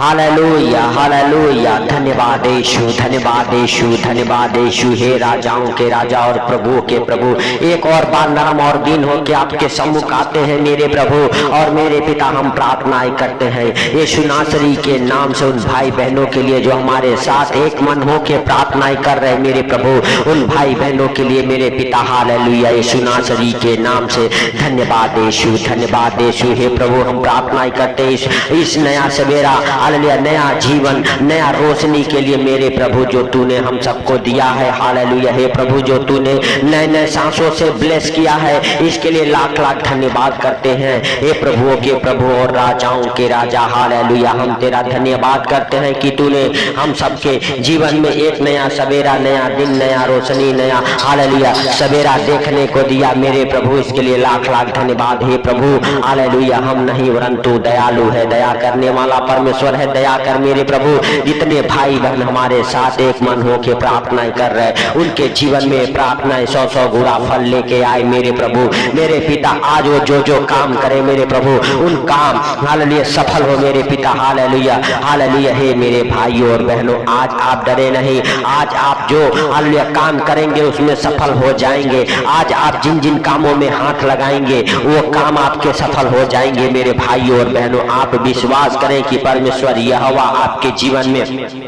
Hallelujah hallelujah. धन्यवाद यीशु, धन्यवाद यीशु, धन्यवाद यीशु। हे राजाओं के राजा और प्रभु के प्रभु, एक और बार नरम और दीन हो के आपके सम्मुख आते हैं मेरे प्रभु और मेरे पिता। हम प्रार्थनाएं करते हैं यीशु नासरी के नाम से उन भाई बहनों के लिए जो हमारे साथ एक मन हो के प्रार्थनाएं कर रहे हैं मेरे प्रभु, उन भाई बहनों के लिए मेरे पिता। हालेलुया यीशु नासरी के नाम से धन्यवाद यीशु, धन्यवाद यीशु। हे प्रभु हम प्रार्थनाएं करते हैं इस नया सवेरा, हालेलुया, नया जीवन, नया रोशनी के लिए मेरे प्रभु जो तूने हम सबको दिया है। हालेलुया हे प्रभु, जो तूने नए नए सांसों से ब्लेस किया है, इसके लिए लाख लाख धन्यवाद करते हैं हे प्रभुओं के प्रभु और राजाओं के राजा। हालेलुया हम तेरा धन्यवाद करते हैं कि तूने हम सबके जीवन में एक नया सवेरा, नया दिन, नया रोशनी, नया हालेलुया सवेरा देखने को दिया मेरे प्रभु। इसके लिए लाख लाख धन्यवाद हे प्रभु। हालेलुया हम नहीं परंतु दयालु है, दया करने वाला परमेश्वर है। दया कर मेरे प्रभु, जितने भाई बहन हमारे साथ एक मन हो के प्रार्थनाएं कर रहे, उनके जीवन में प्रार्थनाएं 100 गुना फल लेके आए मेरे प्रभु। मेरे पिता आज वो जो काम करे मेरे प्रभु, उन काम हालेलुया सफल हो मेरे पिता। हालेलुया हालेलुया हे मेरे भाइयों और बहनों, आज आप डरे नहीं। आज आप जो हालेलुया काम करेंगे उसमें सफल हो जाएंगे। आज आप जिन जिन कामों में हाथ लगाएंगे वो काम आपके सफल हो जाएंगे मेरे भाइयों और बहनों। आप विश्वास करें कि परमेश्वर यहोवा आपके जीवन में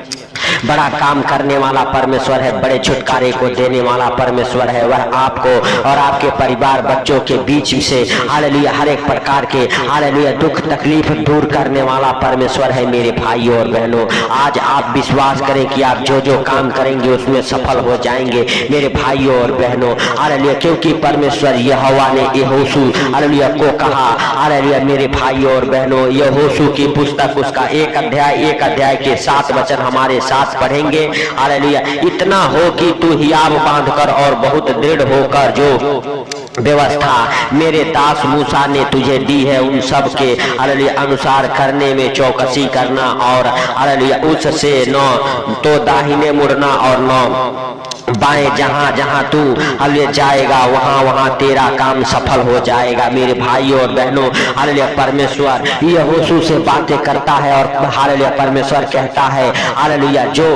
बड़ा काम करने वाला परमेश्वर है, बड़े छुटकारे को देने वाला परमेश्वर है। वह आपको और आपके परिवार बच्चों के बीच से हालेलुया हर एक प्रकार के हालेलुया दुख तकलीफ दूर करने वाला परमेश्वर है मेरे भाइयों और बहनों। आज आप विश्वास करें कि आप जो काम करेंगे उसमें सफल हो जाएंगे मेरे भाइयों और बहनों। हालेलुया क्योंकि परमेश्वर यहोवा ने यहोशू हालेलुया को कहा। हालेलुया मेरे भाइयों और बहनों, यहोशू की पुस्तक उसका 1 अध्याय के 7 वचन हमारे साथ पढ़ेंगे। हालेलुया इतना हो कि तू हियाव बांधकर और बहुत दृढ़ होकर जो व्यवस्था मेरे दास मूसा ने तुझे दी है उन सब के हालेलुया अनुसार करने में चौकसी करना, और हालेलुया उससे न तो दाहिने मुड़ना और न बाएं। जहां जहां तू हालेलुया जाएगा वहां वहां तेरा काम सफल हो जाएगा मेरे भाइयों और बहनों। हालेलुया परमेश्वर यहोशू से बातें करता है और हालेलुया परमेश्वर कहता है हालेलुया जो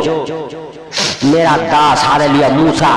मेरा दास हालेलुया मूसा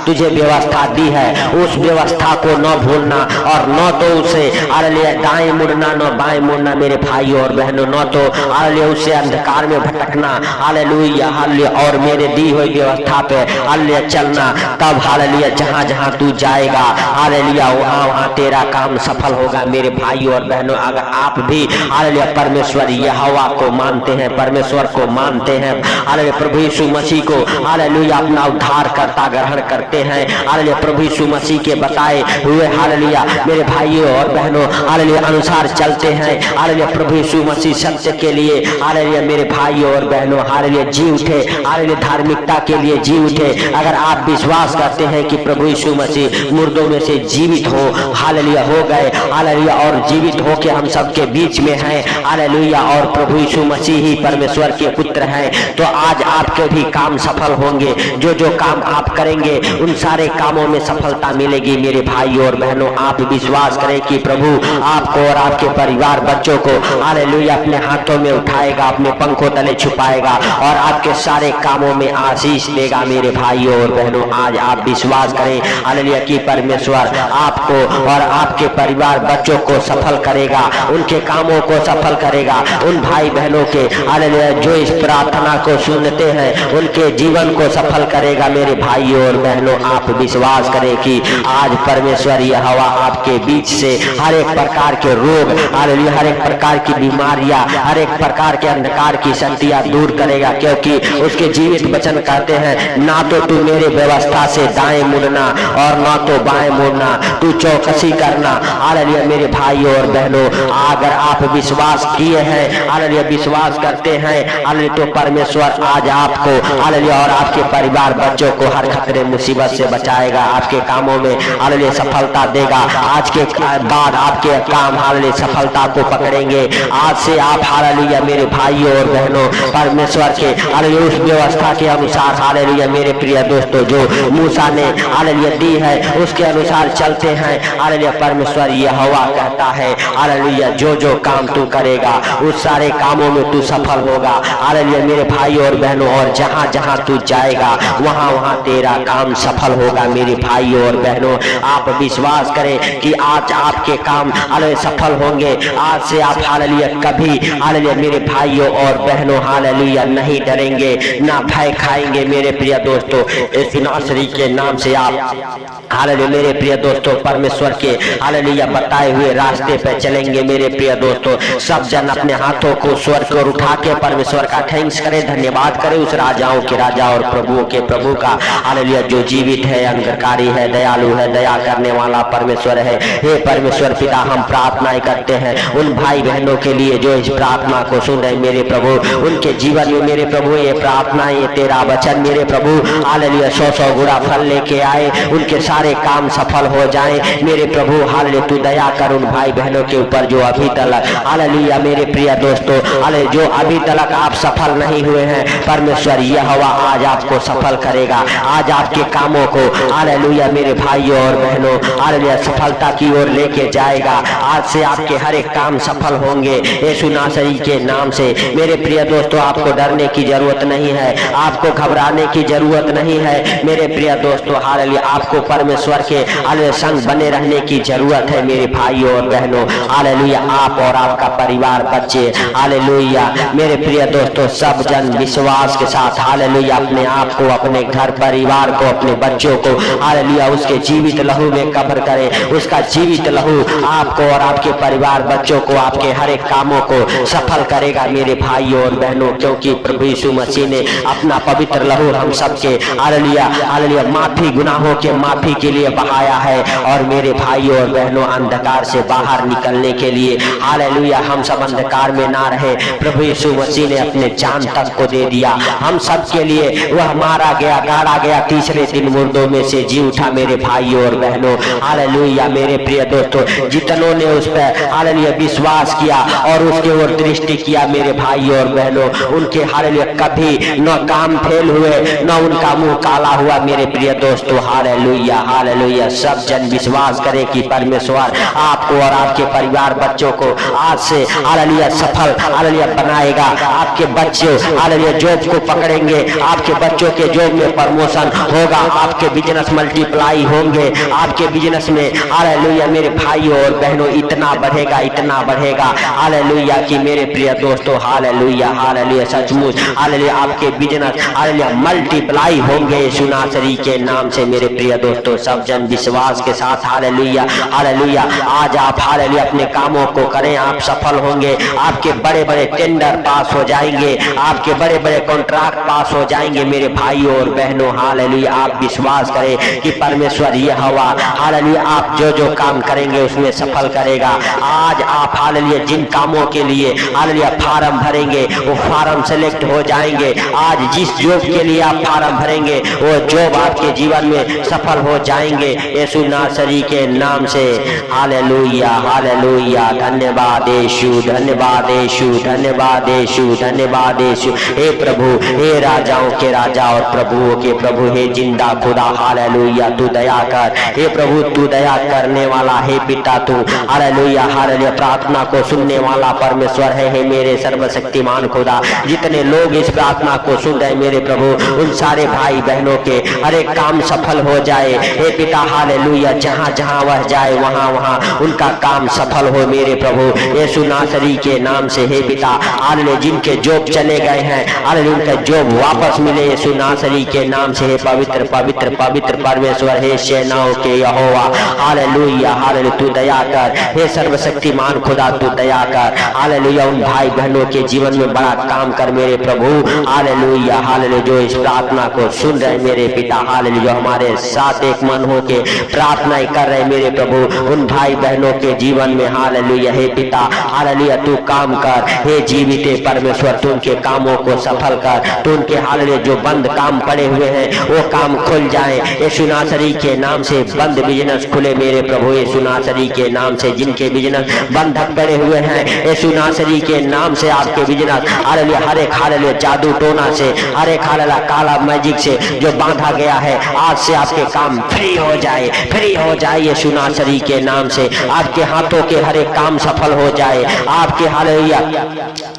तुझे व्यवस्था दी है उस व्यवस्था को न भूलना, और न तो उसे हालेलुया दाएं मुड़ना न बाएं मुड़ना मेरे भाइयों और बहनों। न तो हालेलुया उससे अंधकार में भटकना, हालेलुया हालेलुया, और मेरे दी हुई व्यवस्था पे हालेलुया चलना। तब हालेलुया जहां जहां तू जाएगा हालेलुया वहां वहां तेरा काम सफल होगा मेरे भाइयों और बहनों। अगर आप भी हालेलुया परमेश्वर यहोवा को मानते हैं, परमेश्वर को मानते हैं, हालेलुया प्रभु यीशु मसीह को हालेलुया अपना उद्धार करता ग्रहण करते हैं, हालेलुया प्रभु यीशु मसीह के बताए हुए हालेलुया मेरे भाइयों और बहनों हालेलुया अनुसार चलते हैं, हालेलुया प्रभु यीशु मसीह सत्य के लिए हालेलुया मेरे भाइयों और बहनों हालेलुया जी उठे, हालेलुया धार्मिकता के लिए जी उठे। अगर आप विश्वास करते हैं कि प्रभु यीशु मसीह मुर्दों में से जीवित हो हालेलुया हो गए हालेलुया और जीवित हो के हम सबके बीच में हैं हालेलुया, और प्रभु यीशु मसीह ही परमेश्वर के पुत्र हैं, तो आज आपके भी काम सफल होंगे। जो काम आप करेंगे उन सारे कामों में सफलता मिलेगी मेरे भाइयों और बहनों। आप विश्वास करें कि प्रभु आपको और आपके परिवार बच्चों को हालेलुया अपने हाथों में उठाएगा, अपने पंखों तले छुपाएगा और आपके सारे कामों में आशीष देगा मेरे भाइयों और बहनों। आज आप विश्वास करें हालेलुया कि परमेश्वर आपको और आपके परिवार बच्चों को सफल करेगा, उनके कामों को सफल करेगा। उन भाई बहनों के हालेलुया जो इस प्रार्थना को सुनते हैं उनके जीवन को सफल करेगा मेरे भाइयों और बहनों। आप विश्वास करें कि आज परमेश्वर यहोवा आपके बीच से हर एक प्रकार के रोग हालेलुया, हर एक प्रकार की बीमारियां, हर एक प्रकार के अंधकार की शक्तियां दूर करेगा, क्योंकि उसके जीवित वचन कहते हैं ना तो तू मेरे व्यवस्था से दाएं मुड़ना और ना तो बाएं मुड़ना, तू चौकसी करना। हालेलुया मेरे भाइयों और बहनों, अगर आप विश्वास किए हैं हालेलुया विश्वास करते हैं हालेलुया तो परमेश्वर आज आपको हालेलुया हालेलुया और आपके परिवार बच्चों को हर खतरे मुसीबत से बचाएगा, आपके कामों में हालेलुया सफलता देगा। आज के बाद आपके काम हालेलुया सफलता को पकड़ेंगे। आज से आप हालेलुया मेरे भाइयों और बहनों परमेश्वर के हालेलुया उस व्यवस्था के अनुसार हालेलुया मेरे प्रिय दोस्तों जो मूसा ने हालेलुया दी है उसके अनुसार चलते हैं। हालेलुया परमेश्वर यहोवा कहता है हालेलुया जो जो काम तू करेगा उस सारे कामों में तू सफल होगा। हालेलुया मेरे भाइयों और बहनों, और जहां जहां तू जाएगा वहां वहां तेरा काम सफल होगा। मेरे भाइयों और बहनों, आप विश्वास करें कि आज आपके काम हालेलुया सफल होंगे। आज से आप हालेलुया कभी हालेलुया मेरे भाइयों और बहनों हालेलुया नहीं डरेंगे, ना भय खाएंगे। मेरे प्रिय दोस्तों, इस नासरी के नाम से आप हालेलुया मेरे प्रिय दोस्तों परमेश्वर के हालेलुया बताए हुए रास्ते पे चलेंगे। मेरे प्रिय दोस्तों, सब जन अपने हाथों को स्वर्ग को उठा के परमेश्वर का थैंक्स करें, धन्यवाद करें उस राजाओं के राजा और प्रभुओं के प्रभु का हालेलुया जो जीवित है, अंगकारी है, दयालु है, दया करने वाला परमेश्वर है। हे परमेश्वर पिता, हम प्रार्थनाएं करते हैं उन भाई बहनों के लिए जो इस प्रार्थना को सुन रहे मेरे प्रभु, उनके जीवन में मेरे प्रभु ये प्रार्थना, ये तेरा वचन मेरे प्रभु हालेलुया 100 गुना फल लेके आए, उनके सारे काम सफल हो जाएं। मेरे प्रभु हालेलुया तू दया कर उन भाई बहनों के ऊपर जो अभी तक हालेलुया मेरे प्रिय दोस्तों हालेलुया जो अभी तक आप सफल नहीं हुए हैं, परमेश्वर यहोवा आज आपको सफल करेगा। आज आपके कामों को हालेलुया मेरे भाइयों और बहनों हालेलुया सफलता की ओर लेके जाएगा। आज से आपके हर एक काम सफल होंगे यीशु नासरी के नाम से। मेरे प्रिय दोस्तों, आपको डरने की जरूरत नहीं है, आपको घबराने की जरूरत नहीं है। मेरे प्रिय दोस्तों हालेलुया आपको परमेश्वर के हालेलुया संग बने रहने की जरूरत है। मेरे भाइयों और बहनों हालेलुया आप और आपका परिवार, बच्चे हालेलुया मेरे प्रिय दोस्तों सब जन विश्वास के साथ हालेलुया अपने आप को, अपने घर परिवार को, अपने बच्चों को हालेलुया उसके जीवित लहू में कवर करें। उसका जीवित लहू आपको और आपके परिवार बच्चों को, आपके हर एक कामों को सफल करेगा। मेरे भाइयों और बहनों, क्योंकि प्रभु यीशु मसीह ने अपना पवित्र लहू हम सबके हालेलुया हालेलुया माफी, गुनाहों के माफी के लिए बहाया है। और मेरे भाइयों और बहनों, अंधकार से बाहर निकलने के लिए हालेलुया हम सब अंधकार में ना रहे, प्रभु यीशु मसीह ने अपने जान तक को दे दिया हम सब के लिए। वह मारा गया, गाड़ा गया, तीसरे दिन मुर्दों में से जी उठा। मेरे भाइयों और बहनों हालेलुया मेरे प्रिय दोस्तों, जितनों ने उस पर हालेलुया विश्वास किया और उसके ओर दृष्टि किया, मेरे भाइयों और बहनों उनके हालेलुया कभी न काम फेल हुए, न उनका मुंह काला हुआ। मेरे प्रिय दोस्तों हालेलुया हालेलुया सब जन विश्वास करें कि परमेश्वर आपको और आपके परिवार बच्चों को आज से हालेलुया सफल हालेलुया बनाएगा। आपके बच्चे हालेलुया जॉब को पकड़ेंगे, आपके बच्चों के जॉब में प्रमोशन होगा, आपके बिजनेस मल्टीप्लाई होंगे, आपके बिजनेस में हालेलुया मेरे भाइयों और बहनों इतना बढ़ेगा हालेलुया कि मेरे प्रिय दोस्तों हालेलुया हालेलुया सचमुच हालेलुया आपके बिजनेस हालेलुया मल्टीप्लाई होंगे यीशु नासरी के नाम से। मेरे प्रिय दोस्तों सब जन विश्वास के साथ हालेलुया हालेलुया आज आप हालेलुया अपने कामों को करें, आप सफल होंगे। आपके बड़े बड़े टेंडर पास हो जाएंगे, आपके बड़े बड़े कॉन्ट्रैक्ट पास हो जाएंगे। मेरे भाइयों और बहनों हालेलुया आप विश्वास करें कि परमेश्वर यहोवा हालेलुया आप जो जो काम करेंगे उसमें सफल करेगा। आज आप हालेलुया जिन कामों के लिए हालेलुया फार्म भरेंगे वो फार्म सेलेक्ट हो जाएंगे। आज जिस जॉब के लिए आप फार्म भरेंगे वो जॉब आपके जीवन में सफल हो जाएंगे यीशु नासरी के नाम से। हालेलुया हालेलुया धन्यवाद यीशु, धन्यवाद यीशु, धन्यवाद यीशु, धन्यवाद यीशु। हे प्रभु, हे राजाओं के राजा और प्रभुओं के प्रभु, हे जिंदा खुदा हालेलुया तू दया कर। हे प्रभु तू दया करने वाला, हे पिता तू हालेलुया हालेलुया प्रार्थना को सुनने वाला परमेश्वर है। हे मेरे सर्वशक्तिमान खुदा, जितने लोग इस प्रार्थना को सुन रहे मेरे प्रभु उन सारे भाई बहनों के हर एक काम सफल हो जाए। हे पिता हालेलुया जहां जहां वह जाए वहां वहां उनका काम सफल हो मेरे प्रभु यीशु नासरी के नाम से। हे पिता हालेलुया जिनके जॉब चले गए हैं हालेलुया उनका जॉब वापस मिले यीशु नासरी के नाम से। हे पवित्र पवित्र पवित्र परमेश्वर, हे सेनाओं के यहोवा हालेलुया हालेलुया तू दया कर। हे सर्वशक्तिमान खुदा तू दया कर हालेलुया उन भाई बहनों के जीवन में बड़ा काम कर मेरे प्रभु हालेलुया हालेलुया जो इस प्रार्थना को सुन रहे मेरे पिता हालेलुया हमारे साथ एक मन हो के प्रार्थना कर रहे मेरे प्रभु उन भाई बहनों के जीवन में हालेलुया। हे पिता हालेलुया तू काम कर, हे जीवित परमेश्वर तू उनके कामों को सफल कर, तू उनके हालेलुया जो बंद काम पड़े हुए हैं वो काम खुल जाए यीशु नासरी के नाम से। बंद बिजनेस खुले मेरे प्रभु यीशु नासरी के नाम से। जिनके बिजनेस बंधक पड़े हुए हैं यीशु नासरी के नाम से आपके बिजनेस हालेलुया हर एक हालेलुया जादू टोना से हर एक हालेलुया काला मैजिक से जो बांधा गया है आज से आपके काम फ्री हो जाए, फ्री हो जाए यीशु नासरी के नाम से। आपके हाथों के हर एक काम सफल हो जाए, आपके हालेलुया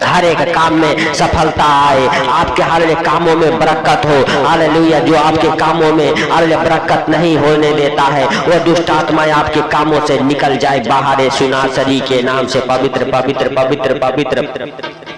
हर एक काम में सफलता आए, आपके हर एक कामों में बरकत हो हालेलुया। जो आपके कामों में हालेलुया बरकत नहीं होने देता है वो दुष्ट आत्माएं आपके कामों से निकल जाए बाहर यीशु नासरी के नाम से। पवित्र पवित्र पवित्र पवित्र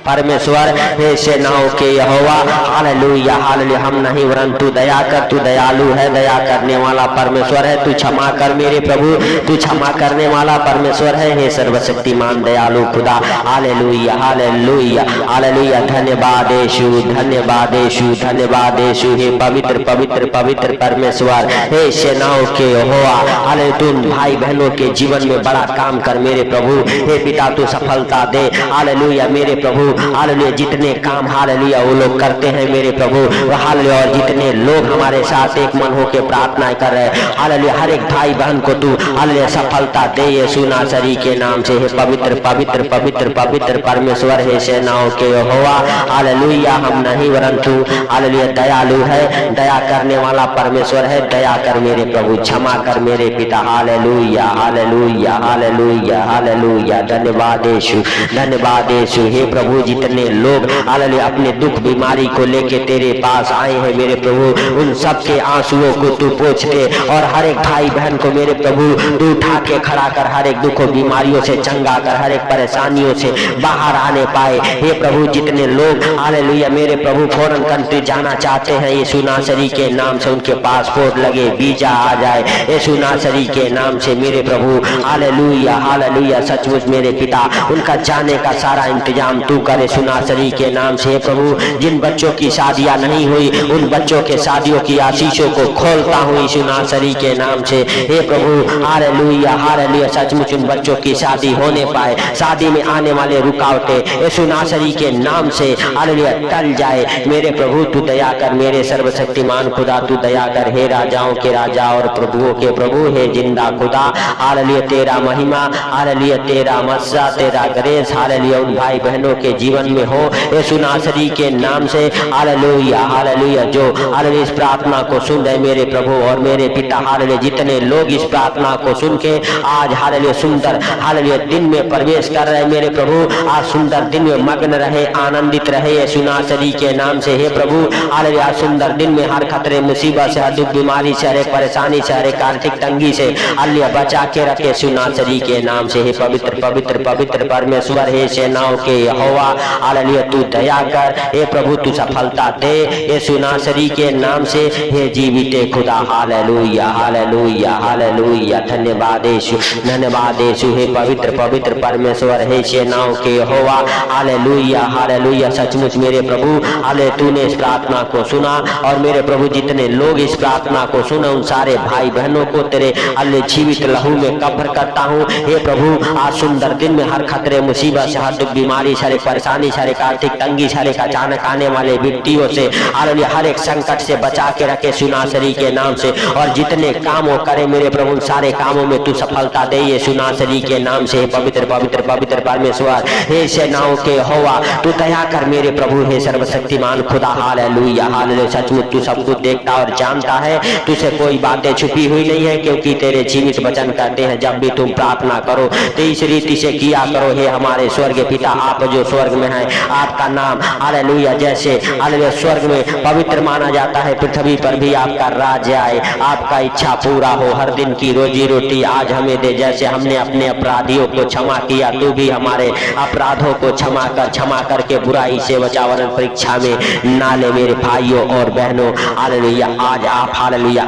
परमेश्वर हे सेनाओं के यहोवा हालेलुया हालेलुया। हम नहीं वरन तू दया कर, तू दयालु है, दया करने वाला परमेश्वर है। तू क्षमा कर मेरे प्रभु, तू क्षमा करने वाला परमेश्वर है। हे सर्वशक्तिमान दयालु खुदा हालेलुया हालेलुया हालेलुया। धन्यवाद यीशु, धन्यवाद यीशु, धन्यवाद यीशु। हे पवित्र पवित्र पवित्र परमेश्वर हे सेनाओं के यहोवा हालेलुया। तू भाई बहनों के जीवन में बड़ा काम कर मेरे प्रभु। हे पिता तू सफलता दे हालेलुया मेरे प्रभु हालेलुया। जितने काम हालेलुया वो लोग करते हैं मेरे प्रभु हालेलुया, और जितने लोग हमारे साथ एक मन होकर प्रार्थना कर रहे हैं हालेलुया हर एक भाई बहन को तू हालेलुया सफलता दे यीशु नासरी के नाम से। हे पवित्र पवित्र पवित्र पवित्र परमेश्वर हे सेनाओं के यहोवा हालेलुया। हम नहीं वरन तू हालेलुया दयालु है, दया करने वाला परमेश्वर है। दया कर मेरे प्रभु, क्षमा कर मेरे पिता हालेलुया हालेलुया हालेलुया हालेलुया। धन्यवाद यीशु, धन्यवाद यीशु। हे प्रभु जितने लोग हालेलुया अपने दुख बीमारी को लेके तेरे पास आए हैं मेरे प्रभु उन सब के आंसुओं को तू पोंछ दे, और हर एक भाई बहन को मेरे प्रभु तू उठा के खड़ा कर, हर एक दुखों बीमारियों से चंगा कर, हर एक परेशानियों से बाहर आने पाए। हे प्रभु जितने लोग हालेलुया मेरे प्रभु फॉरेन कंट्री जाना चाहते हैं यीशु नासरी के नाम से उनके पासपोर्ट लगे, वीजा आ जाए यीशु नासरी के नाम से मेरे प्रभु हालेलुया हालेलुया। सचमुच मेरे पिता उनका जाने का सारा इंतजाम तू करे यीशु नासरी के नाम से। प्रभु जिन बच्चों की शादियां नहीं हुई उन बच्चों के शादियों की आशीषों को खोलता हूँ यीशु नासरी के नाम से। हे प्रभु हालेलुया हालेलुया। सचमुच उन बच्चों की शादी होने पाए, शादी में आने वाले रुकावटें यीशु नासरी के नाम से हालेलुया टल जाए मेरे प्रभु। तू दया कर मेरे सर्वशक्तिमान खुदा, तू दया कर। हे राजाओं के राजा और प्रभुओं के प्रभु हे जिंदा खुदा हालेलुया। तेरा महिमा हालेलुया, तेरा मस्सा, तेरा ग्रेस हालेलुया उन भाई बहनों के जीवन में हो यीशु नासरी के नाम से हालेलुया हालेलुया। जो हालेलुया इस प्रार्थना को सुन रहे मेरे प्रभु और मेरे पिता हालेलुया, जितने लोग इस प्रार्थना को सुन के आज हालेलुया सुंदर हालेलुया दिन में प्रवेश कर रहे मेरे प्रभु, आज सुंदर दिन में मग्न रहे, आनंदित रहे यीशु नासरी के नाम से। हे प्रभु हालेलुया सुंदर दिन में हर खतरे मुसीबत से, हर दुख बीमारी से, हर एक परेशानी से, हर एक आर्थिक तंगी से हालेलुया बचा के रखे यीशु नासरी के नाम से। हे पवित्र पवित्र पवित्र परमेश्वर हे सेनाओं के यहोवा हालेलुया तू दया कर। हे प्रभु तू सफलता दे यीशु नासरी के नाम से। हे जीविते खुदा हालेलुया हालेलुया हालेलुया। धन्यवाद यीशु, धन्यवाद यीशु। हे पवित्र पवित्र परमेश्वर हे सेनाओं के यहोवा हालेलुया हालेलुया। सचमुच मेरे प्रभु हालेलुया तूने इस प्रार्थना को सुना, और मेरे प्रभु जितने लोग इस प्रार्थना को सुना उन सारे भाई बहनों को तेरे हालेलुया जीवित लहू में कब्र करता हूँ। हे प्रभु आज सुंदर दिन में हर खतरे मुसीबत से, हर दुख बीमारी, सारे परेशानी, सारे आर्थिक तंगी, सारे अचानक आने वाले विपत्तियों से हालेलुया हर एक संकट से बचा के रखे यीशु नासरी के नाम से। और जितने काम वो करे मेरे प्रभु सारे कामों में तू सफलता दे यीशु नासरी के नाम से। पवित्र पवित्र पवित्र परमेश्वर हे सेनाओं के यहोवा तू दया कर मेरे प्रभु हे सर्वशक्तिमान खुदा हालेलुया हालेलुया। सचमुच तू सब कुछ देखता और जानता है, तुझसे कोई बातें छुपी हुई नहीं है, क्योंकि तेरे जीवित वचन कहते हैं जब भी तुम प्रार्थना करो तो इस रीति से किया करो। हे हमारे स्वर्ग पिता आप जो स्वर्ग में है, आपका नाम हालेलुया जैसे हालेलुया स्वर्ग में पवित्र माना जाता है, पृथ्वी पर भी आपका राज्य आए, आपका इच्छा पूरा हो। हर दिन की रोजी रोटी आज हमें दे, जैसे हमने अपने अपराधियों को क्षमा किया तू भी हमारे अपराधों को क्षमा करके बुराई से बचा, वरन परीक्षा में ना ले मेरे भाइयों और बहनों हालेलुया। आज आप हालेलुया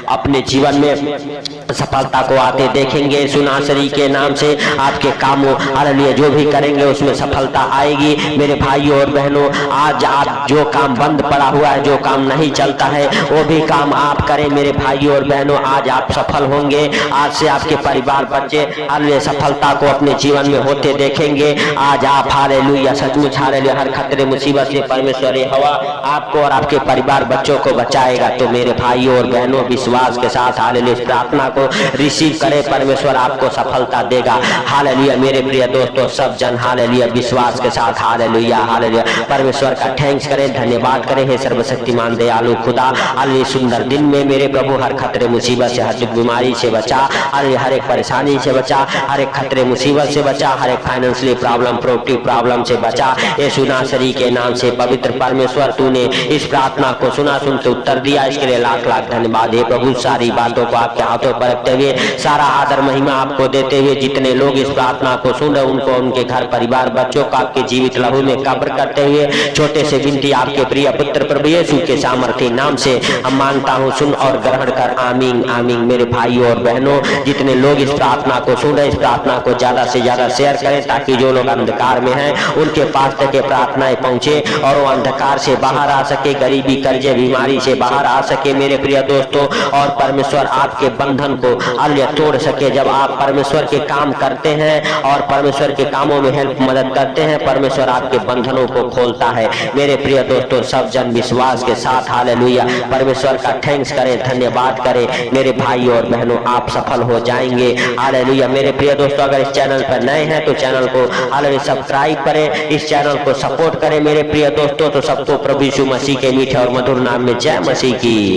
अपने जीवन में सफलता को आते देखेंगे यीशु नासरी के नाम से। आपके कामों हालेलुया जो भी करेंगे उसमें सफलता आएगी। मेरे भाइयों और बहनों, आज आप जो काम बंद पड़ा हुआ है, जो काम नहीं चलता है, वो भी काम आप करें। मेरे भाइयों और बहनों, आज आप सफल होंगे। आज से आपके परिवार बच्चे हालेलुया सफलता को अपने जीवन में होते देखेंगे। आज आप हालेलुया सचमुच हालेलुया हर खतरे मुसीबत से परमेश्वर हवा आपको और आपके परिवार बच्चों को बचाएगा। तो मेरे भाइयों और बहनों, विश्वास के साथ हालेलुया इस प्रार्थना को रिसीव करें, परमेश्वर आपको सफलता देगा। हालेलुया मेरे प्रिय दोस्तों, सब जन हालेलुया विश्वास के साथ हालेलुया हालेलुया परमेश्वर का थैंक्स करें, धन्यवाद करें। हे सर्वशक्तिमान दयालु खुदा, हालेलुया सुंदर दिन में मेरे प्रभु हर खतरे मुसीबत से, हर दुख बीमारी से बचा, हर एक परेशानी से बचा, हर एक खतरे मुसीबत से बचा, हर एक फाइनेंशियली प्रॉब्लम, प्रॉपर्टी प्रॉब्लम से बचा। यीशु नासरी के नाम से पवित्र परमेश्वर, तूने इस प्रार्थना को सुना, सुनते उत्तर दिया, इसके लिए लाख लाख धन्यवाद। हे प्रभु, सारी बातों को आपके हाथों पर रखते हुए, सारा आदर महिमा आपको देते हुए, जितने लोग इस प्रार्थना को सुन रहे उनको, उनके घर परिवार बच्चों को आपके जीवित लहू में कब्र करते हुए, छोटे से विनती आपके प्रिय पुत्र प्रभु यीशु के सामर्थ्य नाम से हम मानता हूँ, सुन और ग्रहण कर। आमीन आमीन। मेरे भाइयों और बहनों, जितने लोग इस प्रार्थना को सुन रहे, इस प्रार्थना को ज्यादा से ज्यादा शेयर करें, ताकि जो लोग अंधकार में हैं उनके पास तक ये प्रार्थनाएं पहुंचे और वो अंधकार से बाहर आ सके, गरीबी कर्जे बीमारी से बाहर आ सके मेरे प्रिय दोस्तों, और परमेश्वर आपके बंधन को हालेलुया तोड़ सके। जब आप परमेश्वर के काम करते हैं और परमेश्वर के कामों में हेल्प मदद करते हैं, परमेश्वर आपके बंधनों को खोलता है। मेरे प्रिय दोस्तों, सब जन विश्वास के साथ हालेलुया परमेश्वर का थैंक्स करें, धन्यवाद करें। मेरे भाइयों और बहनों, आप सफल हो जाएंगे। हालेलुया मेरे प्रिय दोस्तों, अगर इस चैनल पर नए हैं तो चैनल को हालेलुया सब्सक्राइब करें, इस चैनल को सपोर्ट करें मेरे प्रिय दोस्तों। तो सबको प्रभु यीशु मसीह के मीठे और मधुर नाम में जय मसीह की।